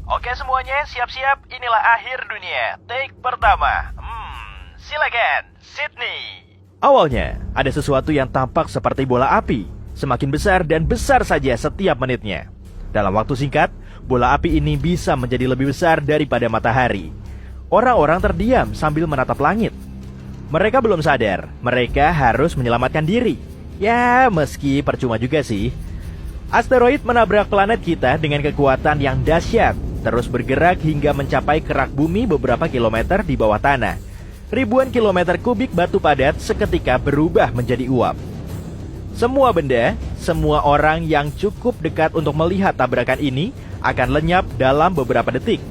Oke semuanya, siap-siap. Inilah akhir dunia. Take pertama. Silakan, Sydney. Awalnya, ada sesuatu yang tampak seperti bola api. Semakin besar dan besar saja setiap menitnya. Dalam waktu singkat, bola api ini bisa menjadi lebih besar daripada matahari. Orang-orang terdiam sambil menatap langit. Mereka belum sadar, mereka harus menyelamatkan diri. Ya, meski percuma juga sih. Asteroid menabrak planet kita dengan kekuatan yang dahsyat, terus bergerak hingga mencapai kerak bumi beberapa kilometer di bawah tanah. Ribuan kilometer kubik batu padat seketika berubah menjadi uap. Semua benda, semua orang yang cukup dekat untuk melihat tabrakan ini akan lenyap dalam beberapa detik.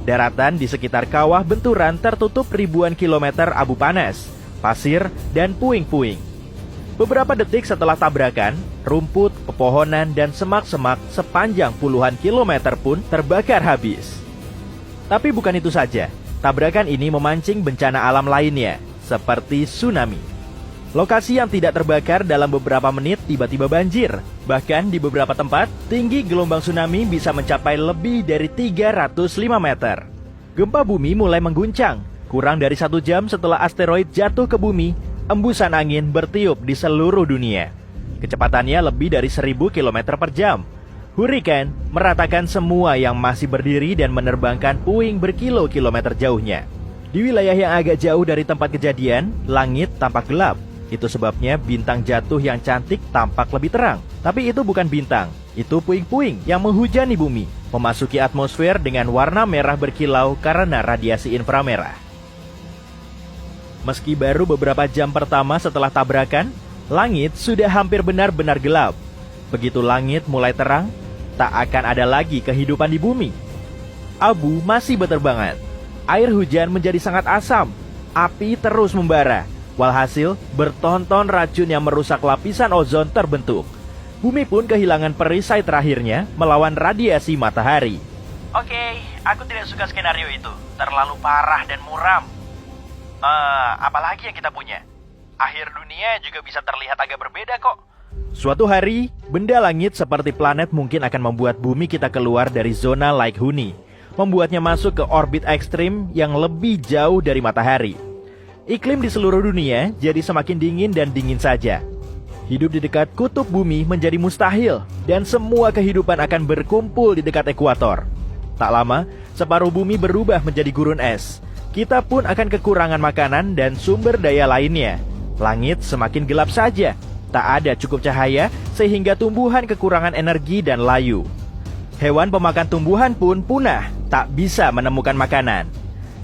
Daratan di sekitar kawah benturan tertutup ribuan kilometer abu panas, pasir, dan puing-puing. Beberapa detik setelah tabrakan, rumput, pepohonan, dan semak-semak sepanjang puluhan kilometer pun terbakar habis. Tapi bukan itu saja, tabrakan ini memancing bencana alam lainnya, seperti tsunami. Lokasi yang tidak terbakar dalam beberapa menit tiba-tiba banjir. Bahkan di beberapa tempat, tinggi gelombang tsunami bisa mencapai lebih dari 305 meter. Gempa bumi mulai mengguncang. Kurang dari 1 jam setelah asteroid jatuh ke bumi, embusan angin bertiup di seluruh dunia. Kecepatannya lebih dari 1000 km per jam. Hurricane meratakan semua yang masih berdiri dan menerbangkan puing berkilo-kilometer jauhnya. Di wilayah yang agak jauh dari tempat kejadian, langit tampak gelap. Itu sebabnya bintang jatuh yang cantik tampak lebih terang. Tapi itu bukan bintang, itu puing-puing yang menghujani bumi, memasuki atmosfer dengan warna merah berkilau karena radiasi inframerah. Meski baru beberapa jam pertama setelah tabrakan, langit sudah hampir benar-benar gelap. Begitu langit mulai terang, tak akan ada lagi kehidupan di bumi. Abu masih berterbangan, air hujan menjadi sangat asam, api terus membara. Walhasil, bertonton racun yang merusak lapisan ozon terbentuk. Bumi pun kehilangan perisai terakhirnya melawan radiasi matahari. Oke, aku tidak suka skenario itu. Terlalu parah dan muram. Apalagi yang kita punya? Akhir dunia juga bisa terlihat agak berbeda kok. Suatu hari, benda langit seperti planet mungkin akan membuat bumi kita keluar dari zona Lake Huni, membuatnya masuk ke orbit ekstrim yang lebih jauh dari matahari. Iklim di seluruh dunia jadi semakin dingin dan dingin saja. Hidup di dekat kutub bumi menjadi mustahil, dan semua kehidupan akan berkumpul di dekat ekuator. Tak lama, separuh bumi berubah menjadi gurun es. Kita pun akan kekurangan makanan dan sumber daya lainnya. Langit semakin gelap saja, tak ada cukup cahaya sehingga tumbuhan kekurangan energi dan layu. Hewan pemakan tumbuhan pun punah, tak bisa menemukan makanan.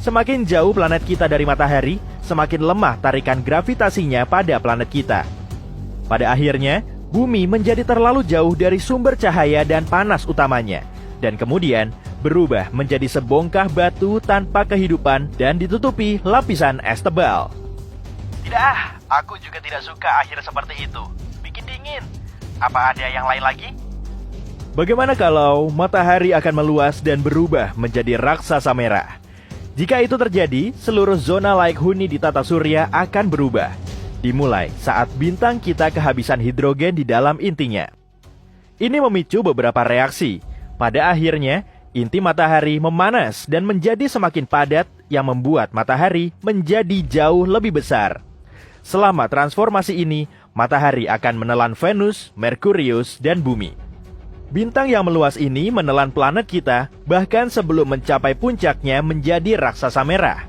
Semakin jauh planet kita dari matahari, semakin lemah tarikan gravitasinya pada planet kita. Pada akhirnya, bumi menjadi terlalu jauh dari sumber cahaya dan panas utamanya, dan kemudian berubah menjadi sebongkah batu tanpa kehidupan dan ditutupi lapisan es tebal. Tidak, aku juga tidak suka akhir seperti itu. Bikin dingin. Apa ada yang lain lagi? Bagaimana kalau matahari akan meluas dan berubah menjadi raksasa merah? Jika itu terjadi, seluruh zona Lake Huni di tata surya akan berubah. Dimulai saat bintang kita kehabisan hidrogen di dalam intinya. Ini memicu beberapa reaksi. Pada akhirnya, inti matahari memanas dan menjadi semakin padat yang membuat matahari menjadi jauh lebih besar. Selama transformasi ini, matahari akan menelan Venus, Merkurius, dan bumi. Bintang yang meluas ini menelan planet kita bahkan sebelum mencapai puncaknya menjadi raksasa merah.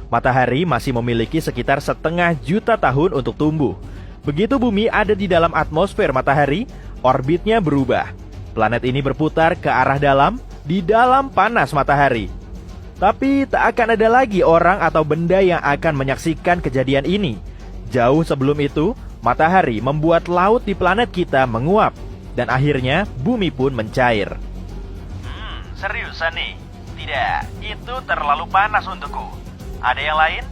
Matahari masih memiliki sekitar 1,5 juta tahun untuk tumbuh. Begitu bumi ada di dalam atmosfer matahari, orbitnya berubah. Planet ini berputar ke arah dalam, di dalam panas matahari. Tapi tak akan ada lagi orang atau benda yang akan menyaksikan kejadian ini. Jauh sebelum itu, matahari membuat laut di planet kita menguap. Dan akhirnya bumi pun mencair. Seriusan nih? Tidak, itu terlalu panas untukku. Ada yang lain?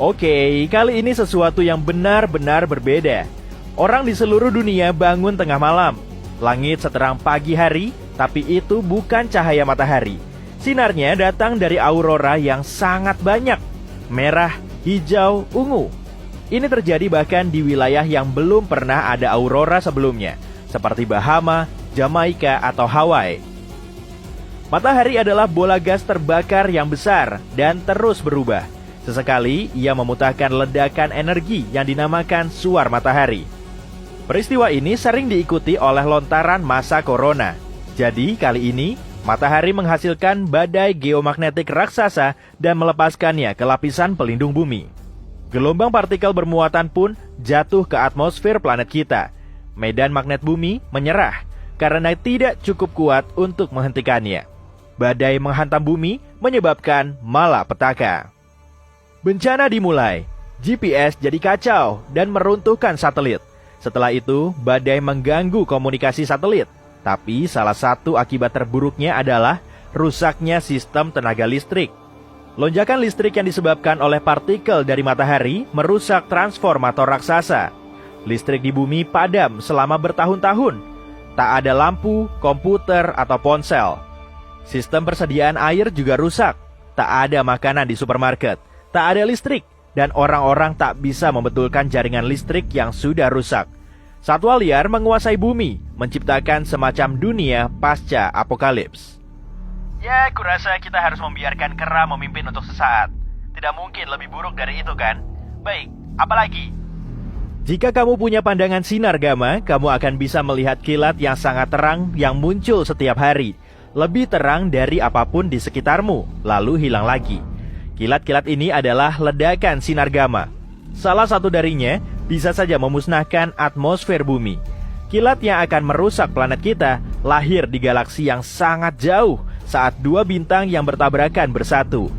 Oke, kali ini sesuatu yang benar-benar berbeda. Orang di seluruh dunia bangun tengah malam. Langit seterang pagi hari, tapi itu bukan cahaya matahari. Sinarnya datang dari aurora yang sangat banyak. Merah, hijau, ungu. Ini terjadi bahkan di wilayah yang belum pernah ada aurora sebelumnya, seperti Bahama, Jamaika, atau Hawaii. Matahari adalah bola gas terbakar yang besar dan terus berubah. Sesekali ia memutahkan ledakan energi yang dinamakan suar matahari. Peristiwa ini sering diikuti oleh lontaran massa corona. Jadi kali ini, matahari menghasilkan badai geomagnetik raksasa dan melepaskannya ke lapisan pelindung bumi. Gelombang partikel bermuatan pun jatuh ke atmosfer planet kita. Medan magnet bumi menyerah karena tidak cukup kuat untuk menghentikannya. Badai menghantam bumi menyebabkan malapetaka. Bencana dimulai. GPS jadi kacau dan meruntuhkan satelit. Setelah itu, badai mengganggu komunikasi satelit. Tapi salah satu akibat terburuknya adalah rusaknya sistem tenaga listrik. Lonjakan listrik yang disebabkan oleh partikel dari matahari merusak transformator raksasa. Listrik di bumi padam selama bertahun-tahun. Tak ada lampu, komputer, atau ponsel. Sistem persediaan air juga rusak. Tak ada makanan di supermarket. Tak ada listrik. Dan orang-orang tak bisa membetulkan jaringan listrik yang sudah rusak. Satwa liar menguasai bumi, menciptakan semacam dunia pasca apokalips. Ya, kurasa kita harus membiarkan kera memimpin untuk sesaat. Tidak mungkin lebih buruk dari itu kan? Baik, apalagi? Jika kamu punya pandangan sinar gamma, kamu akan bisa melihat kilat yang sangat terang yang muncul setiap hari. Lebih terang dari apapun di sekitarmu, lalu hilang lagi. Kilat-kilat ini adalah ledakan sinar gamma. Salah satu darinya bisa saja memusnahkan atmosfer bumi. Kilat yang akan merusak planet kita lahir di galaksi yang sangat jauh saat dua bintang yang bertabrakan bersatu.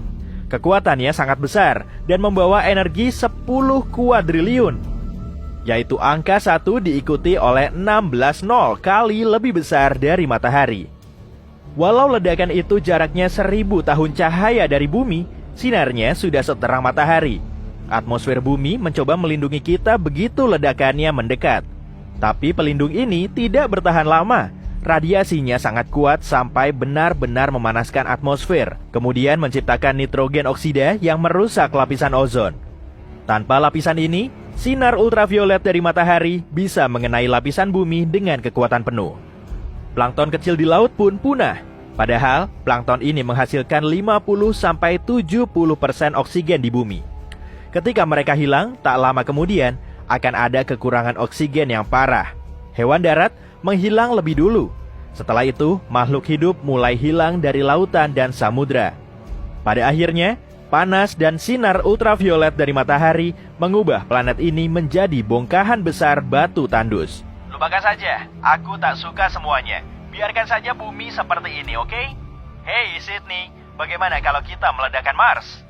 Kekuatannya sangat besar dan membawa energi 10 kuadriliun, yaitu angka 1 diikuti oleh 16 nol kali lebih besar dari matahari. Walau ledakan itu jaraknya 1000 tahun cahaya dari bumi, sinarnya sudah seterang matahari. Atmosfer bumi mencoba melindungi kita begitu ledakannya mendekat. Tapi pelindung ini tidak bertahan lama. Radiasinya sangat kuat sampai benar-benar memanaskan atmosfer, kemudian menciptakan nitrogen oksida yang merusak lapisan ozon. Tanpa lapisan ini, sinar ultraviolet dari matahari bisa mengenai lapisan bumi dengan kekuatan penuh. Plankton kecil di laut pun punah. Padahal, plankton ini menghasilkan 50-70% oksigen di bumi. Ketika mereka hilang, tak lama kemudian akan ada kekurangan oksigen yang parah. Hewan darat menghilang lebih dulu. Setelah itu, makhluk hidup mulai hilang dari lautan dan samudra. Pada akhirnya, panas dan sinar ultraviolet dari matahari mengubah planet ini menjadi bongkahan besar batu tandus. Lupakan saja, aku tak suka semuanya. Biarkan saja bumi seperti ini, oke? Hey Sydney, bagaimana kalau kita meledakkan Mars?